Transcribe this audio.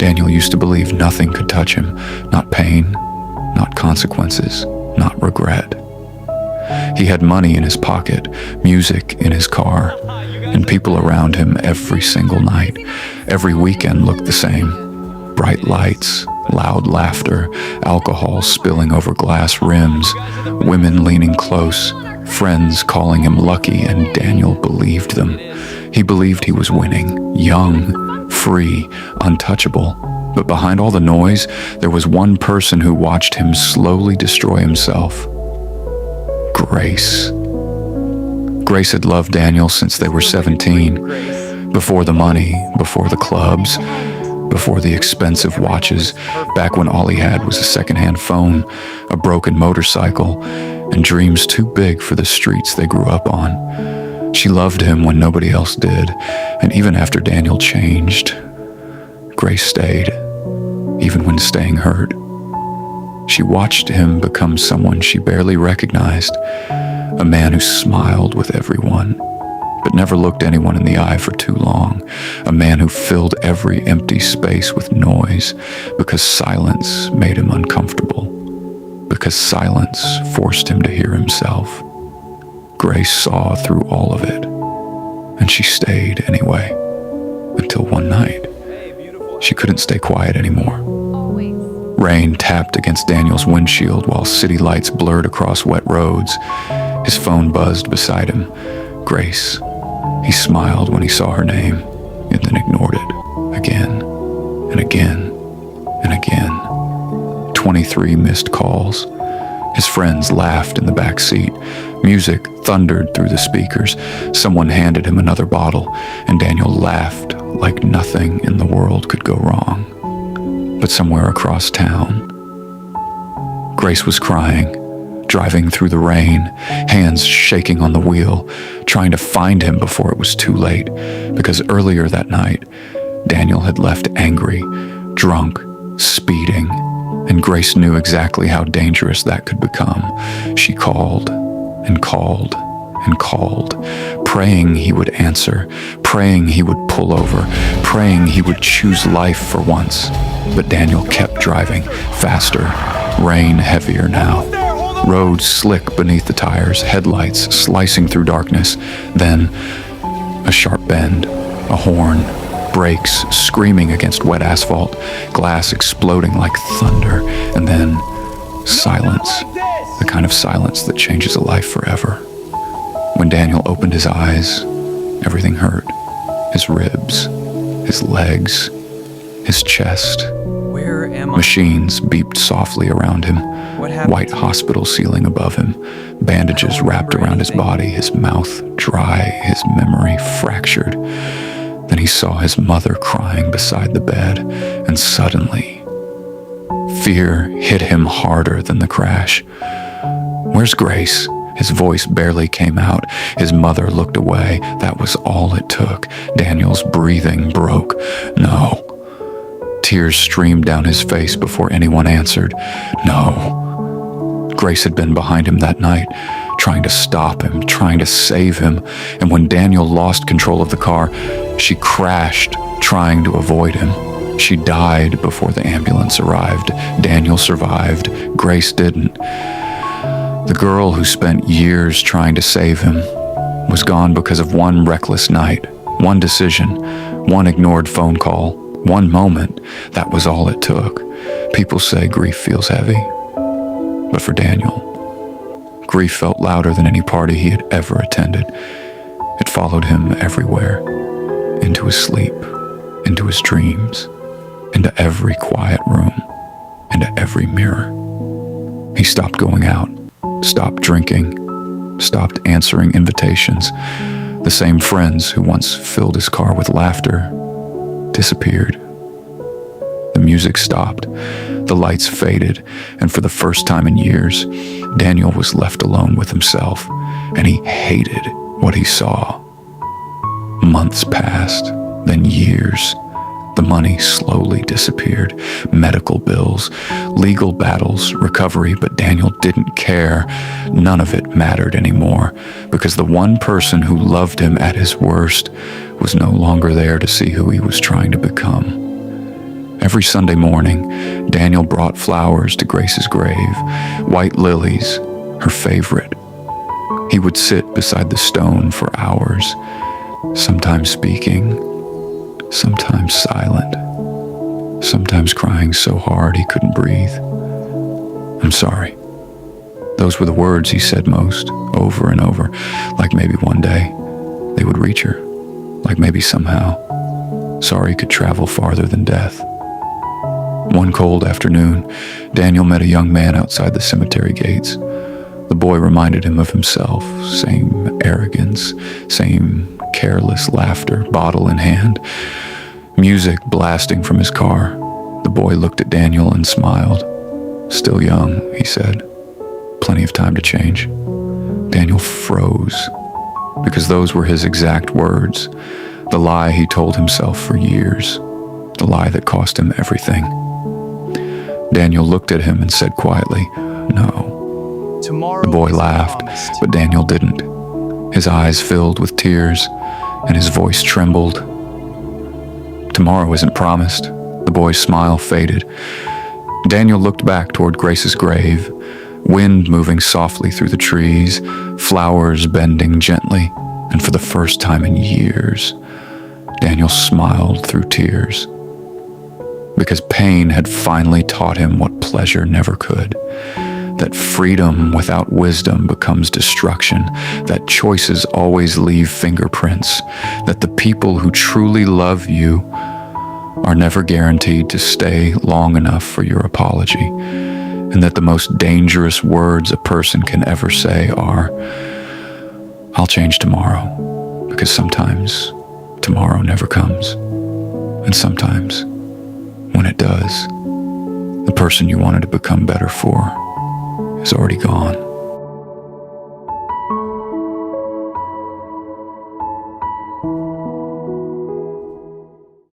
Daniel used to believe nothing could touch him, not pain, not consequences, not regret. He had money in his pocket, music in his car, and people around him every single night. Every weekend looked the same. Bright lights, loud laughter, alcohol spilling over glass rims, women leaning close, friends calling him lucky, and Daniel believed them. He believed he was winning, young, free, untouchable. But behind all the noise, there was one person who watched him slowly destroy himself. Grace. Grace had loved Daniel since they were 17. Before the money, before the clubs, before the expensive watches, back when all he had was a secondhand phone, a broken motorcycle, and dreams too big for the streets they grew up on. She loved him when nobody else did, and even after Daniel changed, Grace stayed, even when staying hurt. She watched him become someone she barely recognized, a man who smiled with everyone, but never looked anyone in the eye for too long, a man who filled every empty space with noise because silence made him uncomfortable, because silence forced him to hear himself. Grace saw through all of it, and she stayed anyway, until one night. She couldn't stay quiet anymore. Rain tapped against Daniel's windshield while city lights blurred across wet roads. His phone buzzed beside him. Grace. He smiled when he saw her name, and then ignored it. Again, and again, and again. 23 missed calls. His friends laughed in the back seat. Music thundered through the speakers. Someone handed him another bottle, and Daniel laughed like nothing in the world could go wrong. But somewhere across town, Grace was crying, driving through the rain, hands shaking on the wheel, trying to find him before it was too late, because earlier that night, Daniel had left angry, drunk, speeding, and Grace knew exactly how dangerous that could become. She called and called and called, praying he would answer, praying he would pull over, praying he would choose life for once. But Daniel kept driving, faster, rain heavier now. Roads slick beneath the tires, headlights slicing through darkness. Then, a sharp bend, a horn, brakes screaming against wet asphalt, glass exploding like thunder, and then silence, the kind of silence that changes a life forever. When Daniel opened his eyes, everything hurt. His ribs, his legs, his chest. Where am I? Machines beeped softly around him. White hospital ceiling above him. Bandages wrapped around his body, his mouth dry, his memory fractured. Then he saw his mother crying beside the bed, and suddenly, fear hit him harder than the crash. "Where's Grace?" His voice barely came out. His mother looked away. That was all it took. Daniel's breathing broke. "No." Tears streamed down his face before anyone answered. "No." Grace had been behind him that night, trying to stop him, trying to save him. And when Daniel lost control of the car, she crashed, trying to avoid him. She died before the ambulance arrived. Daniel survived. Grace didn't. The girl who spent years trying to save him was gone because of one reckless night, one decision, one ignored phone call, one moment. That was all it took. People say grief feels heavy, but for Daniel, grief felt louder than any party he had ever attended. It followed him everywhere, into his sleep, into his dreams, into every quiet room, into every mirror. He stopped going out, stopped drinking, stopped answering invitations. The same friends who once filled his car with laughter disappeared. The music stopped, the lights faded, and for the first time in years, Daniel was left alone with himself, and he hated what he saw. Months passed, then years. The money slowly disappeared. Medical bills, legal battles, recovery, but Daniel didn't care. None of it mattered anymore, because the one person who loved him at his worst was no longer there to see who he was trying to become. Every Sunday morning, Daniel brought flowers to Grace's grave, white lilies, her favorite. He would sit beside the stone for hours, sometimes speaking, sometimes silent, sometimes crying so hard he couldn't breathe. "I'm sorry." Those were the words he said most, over and over, like maybe one day they would reach her, like maybe somehow sorry could travel farther than death. One cold afternoon, Daniel met a young man outside the cemetery gates. The boy reminded him of himself, same arrogance, same careless laughter, bottle in hand, music blasting from his car. The boy looked at Daniel and smiled. "Still young," he said. "Plenty of time to change." Daniel froze, because those were his exact words, the lie he told himself for years, the lie that cost him everything. Daniel looked at him and said quietly, "No." The boy laughed, but Daniel didn't. His eyes filled with tears, and his voice trembled. "Tomorrow isn't promised." The boy's smile faded. Daniel looked back toward Grace's grave, wind moving softly through the trees, flowers bending gently, and for the first time in years, Daniel smiled through tears. Because pain had finally taught him what pleasure never could. That freedom without wisdom becomes destruction, that choices always leave fingerprints, that the people who truly love you are never guaranteed to stay long enough for your apology, and that the most dangerous words a person can ever say are, "I'll change tomorrow," because sometimes tomorrow never comes, and sometimes, when it does, the person you wanted to become better for is already gone.